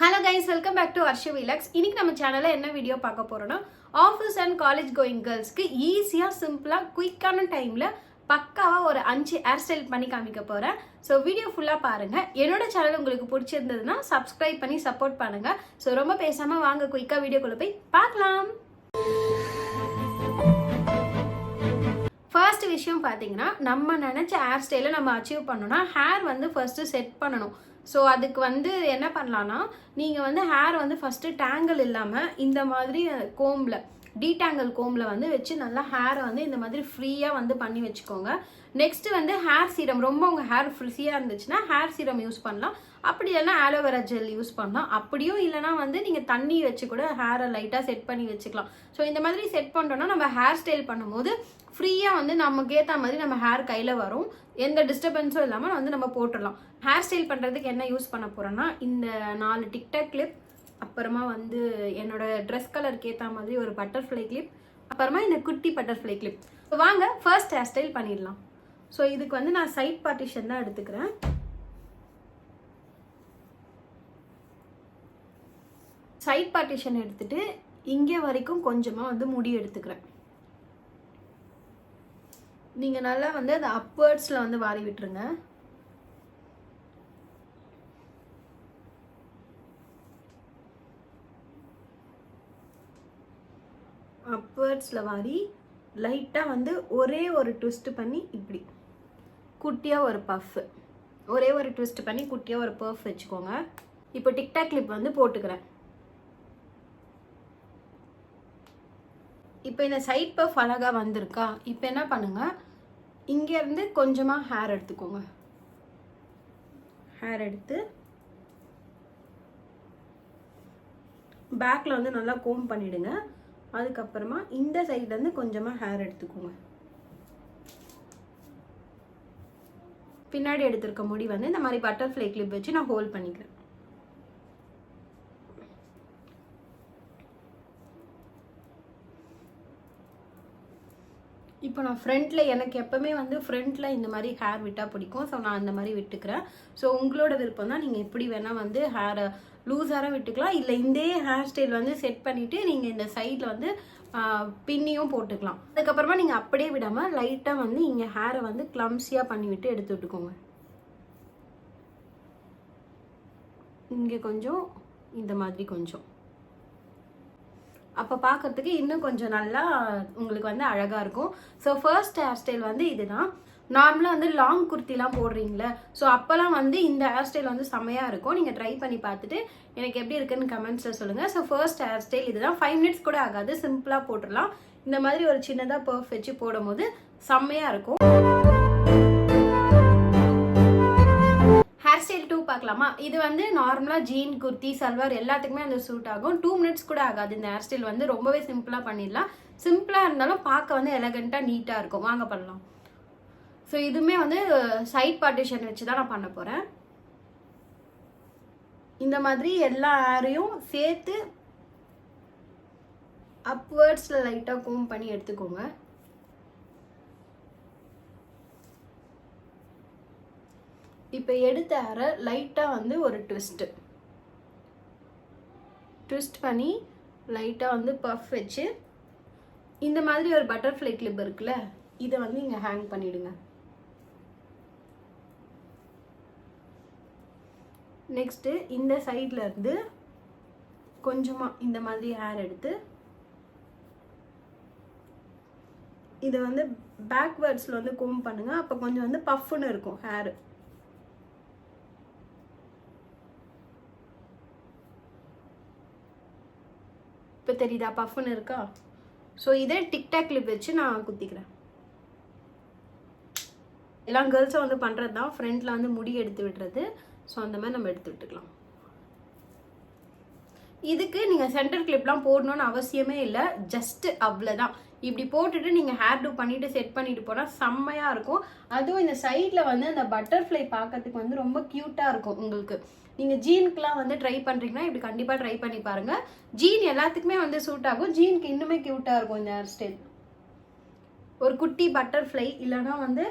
Hello guys, welcome back to Arshu Vlogs. இன்னைக்கு நம்ம சேனல்ல என்ன வீடியோ பார்க்க போறோம்னா ஆஃபீஸ் அண்ட் காலேஜ் கோயிங் கேர்ள்ஸ்க்கு ஈஸியா சிம்பிளா குயிக்கான டைம்ல பக்காவா ஒரு 5 ஹேர் ஸ்டைல் பண்ணி காமிக்க போறேன். ஸோ வீடியோ ஃபுல்லா பாருங்க. என்னோட சேனல் உங்களுக்கு பிடிச்சிருந்ததுன்னா சப்ஸ்கிரைப் பண்ணி சப்போர்ட் பண்ணுங்க. ஸோ ரொம்ப பேசாம வாங்க குயிக்கா வீடியோக்குள்ள போய் பார்க்கலாம். ஃபர்ஸ்ட் விஷயம் பார்த்தீங்கன்னா நம்ம நினைச்ச ஹேர் ஸ்டைலை நம்ம அச்சீவ் பண்ணணும்னா ஹேர் வந்து ஃபர்ஸ்ட் செட் பண்ணணும். ஸோ அதுக்கு வந்து என்ன பண்ணலான்னா நீங்கள் வந்து ஹேர் வந்து ஃபஸ்ட்டு டேங்கிள் இல்லாமல் இந்த மாதிரி கோம்பில் டீடேங்கிள் கோம்பில் வந்து வச்சு நல்லா ஹேரை வந்து இந்த மாதிரி ஃப்ரீயாக வந்து பண்ணி வச்சுக்கோங்க. நெக்ஸ்ட் வந்து ஹேர் சீரம், ரொம்ப உங்கள் ஹேர் ஃப்ரிஸியாக இருந்துச்சுன்னா ஹேர் சீரம் யூஸ் பண்ணலாம். அப்படி இல்லைன்னா ஆலோவேரா ஜெல் யூஸ் பண்ணலாம். அப்படியும் இல்லைனா வந்து நீங்கள் தண்ணி வச்சு கூட ஹேரை லைட்டாக செட் பண்ணி வச்சுக்கலாம். ஸோ இந்த மாதிரி செட் பண்ணுறோன்னா நம்ம ஹேர் ஸ்டைல் பண்ணும்போது ஃப்ரீயாக வந்து நமக்கு ஏற்ற மாதிரி நம்ம ஹேர் கையில் வரும். எந்த டிஸ்டர்பன்ஸும் இல்லாமல் வந்து நம்ம போட்டுடலாம். ஹேர் ஸ்டைல் பண்ணுறதுக்கு என்ன யூஸ் பண்ண போகிறோன்னா இந்த 4 டிக்டாக் கிளிப், அப்புறமா வந்து என்னோட ட்ரெஸ் கலருக்கு ஏற்ற மாதிரி ஒரு பட்டர்ஃப்ளை கிளிப், அப்புறமா இந்த குட்டி பட்டர்ஃப்ளை கிளிப். வாங்க ஃபர்ஸ்ட் ஹேர் ஸ்டைல் பண்ணிடலாம். ஸோ இதுக்கு வந்து நான் சைட் பார்ட்டிஷன் தான் எடுத்துக்கிறேன். சைட் பார்ட்டிஷன் எடுத்துட்டு இங்கே வரைக்கும் கொஞ்சமாக வந்து முடி எடுத்துக்கிறேன். நீங்கள் நல்லா வந்து அந்த அப்வர்ட்ஸில் வந்து வாரி விட்டுருங்க. அப்வர்ட்ஸில் வாரி லைட்டாக வந்து ஒரே ஒரு ட்விஸ்ட் பண்ணி இப்படி குட்டியாக ஒரு பஃப், ஒரே ஒரு ட்விஸ்ட் பண்ணி குட்டியாக ஒரு பஃப் வச்சுக்கோங்க. இப்போ டிக்டாக் கிளிப் வந்து போட்டுக்கிறேன். இப்போ இந்த சைட் பஃப் அழகாக வந்திருக்கா. இப்போ என்ன பண்ணுங்கள், இங்கேருந்து கொஞ்சமாக ஹேர் எடுத்துக்கோங்க. ஹேர் எடுத்து பேக்கில் வந்து நல்லா கோம் பண்ணிவிடுங்க. அதுக்கப்புறமா இந்த சைட்லேருந்து கொஞ்சமாக ஹேர் எடுத்துக்கோங்க. பின்னாடி எடுத்திருக்க முடி வந்து இந்த மாதிரி பட்டர்ஃப்ளை கிளிப் வச்சு நான் ஹோல்ட் பண்ணிக்கிறேன். இப்போ நான் ஃப்ரண்ட்டில், எனக்கு எப்போவுமே வந்து ஃப்ரண்ட்டில் இந்த மாதிரி ஹேர் விட்டால் பிடிக்கும். ஸோ நான் அந்த மாதிரி விட்டுக்கிறேன். ஸோ உங்களோட விருப்பம் தான், நீங்கள் எப்படி வேணால் வந்து ஹேரை லூஸாக விட்டுக்கலாம். இல்லை இந்த ஹேர் ஸ்டைல் வந்து செட் பண்ணிவிட்டு நீங்கள் இந்த சைடில் வந்து பின்னியும் போட்டுக்கலாம். அதுக்கப்புறமா நீங்கள் அப்படியே விடாமல் லைட்டாக வந்து இங்கே ஹேரை வந்து கிளம்ஸியாக பண்ணிவிட்டு எடுத்து விட்டுக்கோங்க. இங்கே கொஞ்சம், இந்த மாதிரி கொஞ்சம். அப்போ பார்க்கறதுக்கு இன்னும் கொஞ்சம் நல்லா உங்களுக்கு வந்து அழகாக இருக்கும். ஸோ ஃபர்ஸ்ட் ஹேர் ஸ்டைல் வந்து இதுதான். நார்மலாக வந்து லாங் குர்த்திலாம் போடுறீங்களே, ஸோ அப்போல்லாம் வந்து இந்த ஹேர் ஸ்டைல் வந்து செமையாக இருக்கும். நீங்கள் ட்ரை பண்ணி பார்த்துட்டு எனக்கு எப்படி இருக்குன்னு கமெண்ட்ஸில் சொல்லுங்கள். ஸோ ஃபர்ஸ்ட் ஹேர் ஸ்டைல் இதுதான். 5 மினிட்ஸ் கூட ஆகாது, சிம்பிளாக போட்டுடலாம். இந்த மாதிரி ஒரு சின்னதாக பர்ஃப் வச்சு போடும் போது செம்மையாக இருக்கும். ஹேர் ஸ்டைல் 2 பார்க்கலாமா? இது வந்து நார்மலாக ஜீன், குர்த்தி, சல்வார் எல்லாத்துக்குமே அந்த சூட் ஆகும். 2 மினிட்ஸ் கூட ஆகாது. இந்த ஹேர் ஸ்டைல் வந்து ரொம்பவே சிம்பிளாக பண்ணிடலாம். சிம்பிளாக இருந்தாலும் பார்க்க வந்து எலகண்ட்டாக நீட்டாக இருக்கும். வாங்க பண்ணலாம். ஸோ இதுவுமே வந்து சைட் பார்ட்டிஷன் வச்சு தான் நான் பண்ண போகிறேன். இந்த மாதிரி எல்லா ஹேரையும் சேர்த்து அப்வர்ட்ஸில் லைட்டாக கோம் பண்ணி எடுத்துக்கோங்க. இப்போ எடுத்த ஹேரை லைட்டாக வந்து ஒரு ட்விஸ்ட் பண்ணி லைட்டாக வந்து பஃப் வச்சு இந்த மாதிரி ஒரு பட்டர்ஃப்ளை கிளிப் இருக்குல்ல, இதை வந்து இங்கே ஹேங் பண்ணிடுங்க. நெக்ஸ்ட்டு இந்த சைடில் இருந்து கொஞ்சமாக இந்த மாதிரி ஹேர் எடுத்து இதை வந்து பேக்வேர்ட்ஸில் வந்து கோம் பண்ணுங்கள். அப்போ கொஞ்சம் வந்து பஃப்னு இருக்கும் ஹேர். இப்போ தெரியுதா பஃப்னு இருக்கா? ஸோ இதே டிக்டாக் கிளிப் வச்சு நான் குத்திக்கிறேன். எல்லா கேர்ள்ஸும் வந்து பண்ணுறது தான், ஃப்ரண்ட்டில் வந்து முடி எடுத்து விடுறது. ஸோ அந்த மாதிரி நம்ம எடுத்து விட்டுக்கலாம். இதுக்கு நீங்கள் சென்டர் கிளிப்லாம் போடணும்னு அவசியமே இல்லை, ஜஸ்ட் அவ்வளோதான். இப்படி போட்டுட்டு நீங்கள் ஹேர் டூ பண்ணிவிட்டு செட் பண்ணிட்டு போனால் செம்மையாக இருக்கும். அதுவும் இந்த சைடில் வந்து அந்த பட்டர்ஃப்ளை பார்க்கறதுக்கு வந்து ரொம்ப க்யூட்டாக இருக்கும் உங்களுக்கு. நீங்கள் ஜீனுக்குலாம் வந்து ட்ரை பண்ணுறீங்கன்னா இப்படி கண்டிப்பாக ட்ரை பண்ணி பாருங்கள். ஜீன் எல்லாத்துக்குமே வந்து சூட் ஆகும். ஜீனுக்கு இன்னுமே க்யூட்டாக இருக்கும் இந்த ஹேர் ஸ்டைல். ஒரு குட்டி பட்டர்ஃப்ளை இல்லைனா வந்து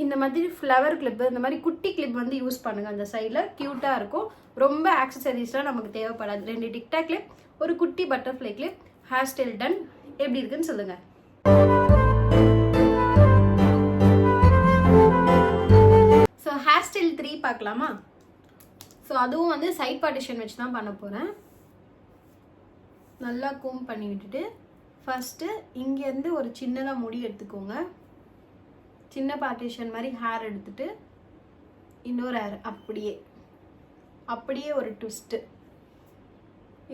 இந்த மாதிரி ஃப்ளவர் கிளிப்பு, இந்த மாதிரி குட்டி கிளிப் வந்து யூஸ் பண்ணுங்கள். அந்த சைடில் க்யூட்டாக இருக்கும். ரொம்ப ஆக்சசரிஸ்லாம் நமக்கு தேவைப்படாது. 2 டிக்டாக் கிளிப், ஒரு குட்டி butterfly clip, hair style done. எப்படி இருக்குன்னு சொல்லுங்கள். ஸோ ஹேர் ஸ்டைல் 3 பார்க்கலாமா? ஸோ அதுவும் வந்து சைட் பார்ட்டிஷன் வச்சு தான் பண்ண போகிறேன். நல்லா கூம் பண்ணி விட்டுட்டு ஃபஸ்ட்டு இங்கேருந்து ஒரு சின்னதாக முடி எடுத்துக்கோங்க. சின்ன பார்ட்டிஷன் மாதிரி ஹேர் எடுத்துட்டு இன்னொரு ஹேர் அப்படியே ஒரு ட்விஸ்ட்டு.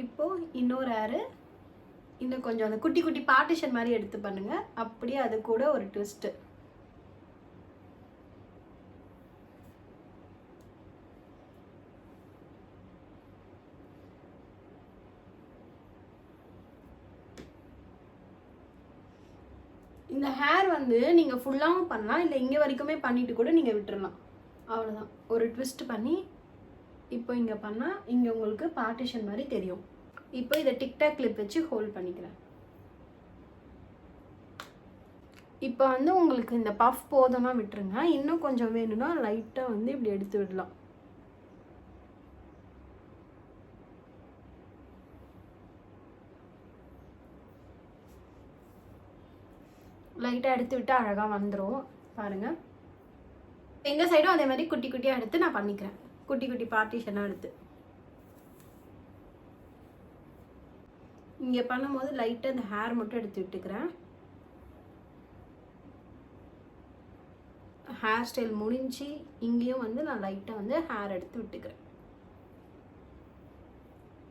இப்போது இன்னொரு ஹேரு இன்னும் கொஞ்சம் அந்த குட்டி குட்டி பார்ட்டிஷன் மாதிரி எடுத்து பண்ணுங்கள். அப்படியே அது கூட ஒரு ட்விஸ்ட்டு. இந்த ஹேர் வந்து நீங்கள் ஃபுல்லாகவும் பண்ணலாம், இல்லை இங்கே வரைக்குமே பண்ணிட்டு கூட நீங்கள் விட்டுறலாம். அவ்வளோதான். ஒரு ட்விஸ்ட் பண்ணி இப்போ இங்கே பண்ணால் இங்கே உங்களுக்கு பார்ட்டிஷன் மாதிரி தெரியும். இப்போ இதை டிக்டாக் கிளிப் வச்சு ஹோல்ட் பண்ணிக்கிறேன். இப்போ வந்து உங்களுக்கு இந்த பஃப் போதும்னா விட்டுருங்க. இன்னும் கொஞ்சம் வேணும்னா லைட்டாக வந்து இப்படி எடுத்து விடலாம். லைட்டாக எடுத்து விட்டு அழகாக வந்துடும் பாருங்கள். இந்த சைடும் அதே மாதிரி குட்டி குட்டியாக எடுத்து நான் பண்ணிக்கிறேன். குட்டி குட்டி பார்ட்டிஷனாக எடுத்து இங்கே பண்ணும்போது லைட்டாக இந்த ஹேர் மட்டும் எடுத்து விட்டுக்கிறேன். ஹேர் ஸ்டைல் முடிஞ்சு இங்கேயும் வந்து நான் லைட்டாக வந்து ஹேர் எடுத்து விட்டுக்கிறேன்.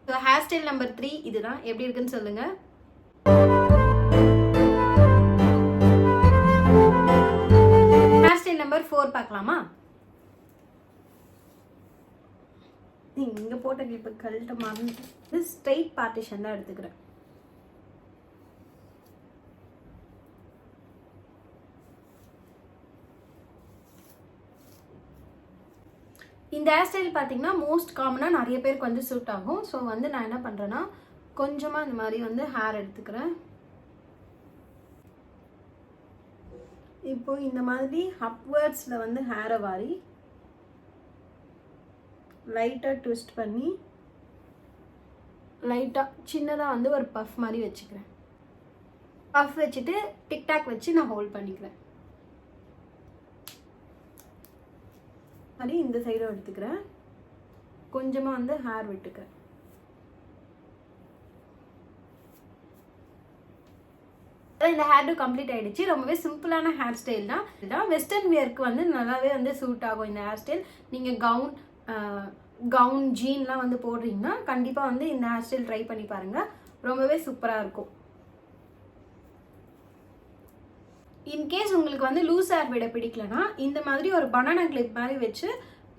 ஸோ ஹேர் ஸ்டைல் நம்பர் 3 இதுதான். எப்படி இருக்குன்னு சொல்லுங்கள். நம்பர் 4 பார்க்கலாமா? இங்க போட்ட கிளிப் கழட்ட மறந்து ஸ்ட்ரைட் பார்ட்டிஷன் தான் எடுத்துக்கிறேன். இந்த ஹேர் ஸ்டைல் பார்த்தீங்கன்னா மோஸ்ட் காமனாக நிறைய பேருக்கு வந்து சூட் ஆகும். ஸோ வந்து நான் என்ன பண்ணுறேன்னா கொஞ்சமாக இந்த மாதிரி வந்து ஹேர் எடுத்துக்கிறேன். இப்போ இந்த மாதிரி அப்வர்ட்ஸில் வந்து ஹேரை வாரி லைட்டாக ட்விஸ்ட் பண்ணி லைட்டாக சின்னதாக வந்து ஒரு பஃப் மாதிரி வச்சுக்கிறேன். பஃப் வச்சுட்டு டிக்டாக் வச்சு நான் ஹோல்ட் பண்ணிக்கிறேன். மாதிரி இந்த சைடும் எடுத்துக்கிறேன். கொஞ்சமாக வந்து ஹேர் விட்டுக்கிறேன். இந்த ஹேர் கம்ப்ளீட் ஆயிடுச்சு. ரொம்பவே சிம்பிளான ஹேர் ஸ்டைல் தான். வெஸ்டர்ன் வியருக்கு வந்து நல்லாவே வந்து சூட் ஆகும் இந்த ஹேர் ஸ்டைல். நீங்கள் கவுன் ஜீன்லாம் வந்து போடுறீங்கன்னா கண்டிப்பாக வந்து இந்த ஹேர் ஸ்டைல் ட்ரை பண்ணி பாருங்கள். ரொம்பவே சூப்பராக இருக்கும். இன்கேஸ் உங்களுக்கு வந்து லூஸ் ஹேர் விட பிடிக்கலனா இந்த மாதிரி ஒரு பனானா கிளிப் மாதிரி வச்சு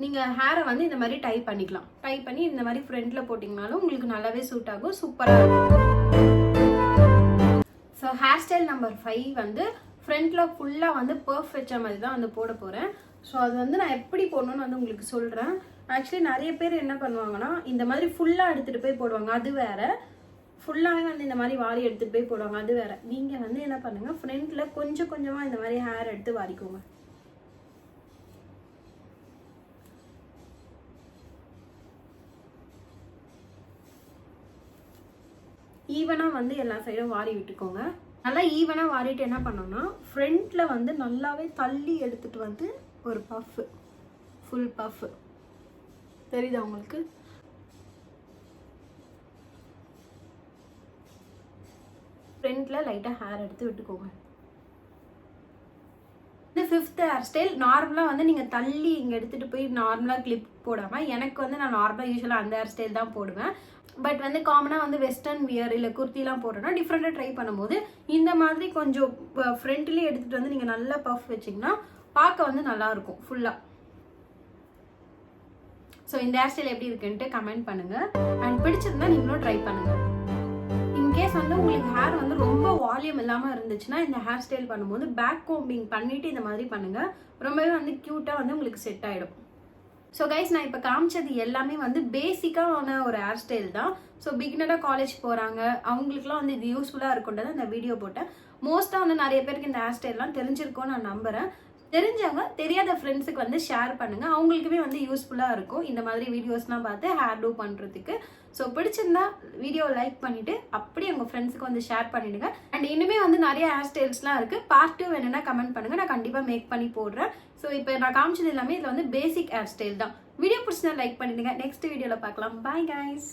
நீங்கள் ஹேரை வந்து இந்த மாதிரி டை பண்ணிக்கலாம். டை பண்ணி இந்த மாதிரி ஃப்ரண்ட்டில் போட்டிங்கனாலும் உங்களுக்கு நல்லாவே சூட் ஆகும். சூப்பராக இருக்கும். ஸோ ஹேர் ஸ்டைல் நம்பர் 5 வந்து ஃப்ரண்ட்டில் ஃபுல்லாக வந்து பர்ஃப் வச்ச மாதிரி தான் வந்து போட போகிறேன். ஸோ அது வந்து நான் எப்படி போடணும்னு வந்து உங்களுக்கு சொல்கிறேன். ஆக்சுவலி நிறைய பேர் என்ன பண்ணுவாங்கன்னா இந்த மாதிரி ஃபுல்லாக எடுத்துகிட்டு போய் போடுவாங்க. அது வேறு. ஃபுல்லாகவே வந்து இந்த மாதிரி வாரி எடுத்துகிட்டு போய் போடுவாங்க. அது வேறு. நீங்கள் வந்து என்ன பண்ணுங்கள், ஃப்ரண்ட்டில் கொஞ்சம் கொஞ்சமாக இந்த மாதிரி ஹேர் எடுத்து வாரிக்கோங்க. ஈவனாக வந்து எல்லா சைடும் வாரி விட்டுக்கோங்க. நல்லா ஈவனாக வாரிட்டு என்ன பண்ணோம்னா ஃப்ரண்ட்டில் வந்து நல்லாவே தள்ளி எடுத்துகிட்டு வந்து ஒரு பஃப்பு, ஃபுல் பஃப்பு தெரியுதா உங்களுக்கு? ஃப்ரண்ட்டில் லைட்டாக ஹேர் எடுத்து விட்டுக்கோங்க. இந்த 5th ஹேர் ஸ்டைல் நார்மலாக வந்து நீங்கள் தள்ளி இங்கே எடுத்துகிட்டு போய் நார்மலாக கிளிப் போடாமல், எனக்கு வந்து நான் நார்மலாக யூஸ்வலாக அந்த ஹேர் ஸ்டைல் தான் போடுவேன். பட் வந்து காமனாக வந்து வெஸ்டர்ன் வியர் இல்லை குர்த்திலாம் போடுறோன்னா டிஃப்ரெண்ட்டாக ட்ரை பண்ணும்போது இந்த மாதிரி கொஞ்சம் ஃப்ரண்ட்லேயே எடுத்துகிட்டு வந்து நீங்கள் நல்லா பஃப் வச்சிங்கன்னா பார்க்க வந்து நல்லாயிருக்கும் ஃபுல்லாக. ஸோ இந்த ஹேர் ஸ்டைல் எப்படி இருக்குன்ட்டு கமெண்ட் பண்ணுங்கள். அண்ட் பிடிச்சிருந்தா நீங்களும் ட்ரை பண்ணுங்கள். இன்கேஸ் வந்து உங்களுக்கு ஹேர் வந்து ரொம்ப வால்யூம் இல்லாமல் இருந்துச்சுன்னா இந்த ஹேர் ஸ்டைல் பண்ணும்போது பேக் கோம்பிங் பண்ணிவிட்டு இந்த மாதிரி பண்ணுங்கள். ரொம்பவே வந்து க்யூட்டாக வந்து உங்களுக்கு செட் ஆகிடும். ஸோ கைஸ், நான் இப்போ காமிச்சது எல்லாமே வந்து பேசிக்கான ஒரு ஹேர் ஸ்டைல் தான். ஸோ பிகினராக காலேஜ் போகிறாங்க அவங்களுக்குலாம் வந்து இது யூஸ்ஃபுல்லாக இருக்குன்றது அந்த வீடியோ போட்டேன். மோஸ்ட்டாக வந்து நிறைய பேருக்கு இந்த ஹேர் ஸ்டைல்லாம் தெரிஞ்சிருக்கோன்னு நான் நம்புகிறேன். தெரிஞ்சவங்க தெரியாத ஃப்ரெண்ட்ஸுக்கு வந்து ஷேர் பண்ணுங்க. அவங்களுக்குமே வந்து யூஸ்ஃபுல்லாக இருக்கும் இந்த மாதிரி வீடியோஸ்லாம் பார்த்து ஹேர் டூ பண்ணுறதுக்கு. ஸோ பிடிச்சிருந்தா வீடியோ லைக் பண்ணிவிட்டு அப்படியே உங்கள் ஃப்ரெண்ட்ஸுக்கு வந்து ஷேர் பண்ணிவிடுங்க. அண்ட் இனிமேல் வந்து நிறைய ஹேர் ஸ்டைல்ஸ்லாம் இருக்குது. பார்ட் 2 வேணும்னா கமெண்ட் பண்ணுங்கள், நான் கண்டிப்பாக மேக் பண்ணி போடுறேன். ஸோ இப்போ நான் காமிச்சது எல்லாமே இதில் வந்து பேசிக் ஹேர் ஸ்டைல் தான். வீடியோ பிடிச்சிருந்தா லைக் பண்ணிவிடுங்க. நெக்ஸ்ட் வீடியோவில் பார்க்கலாம். Bye guys.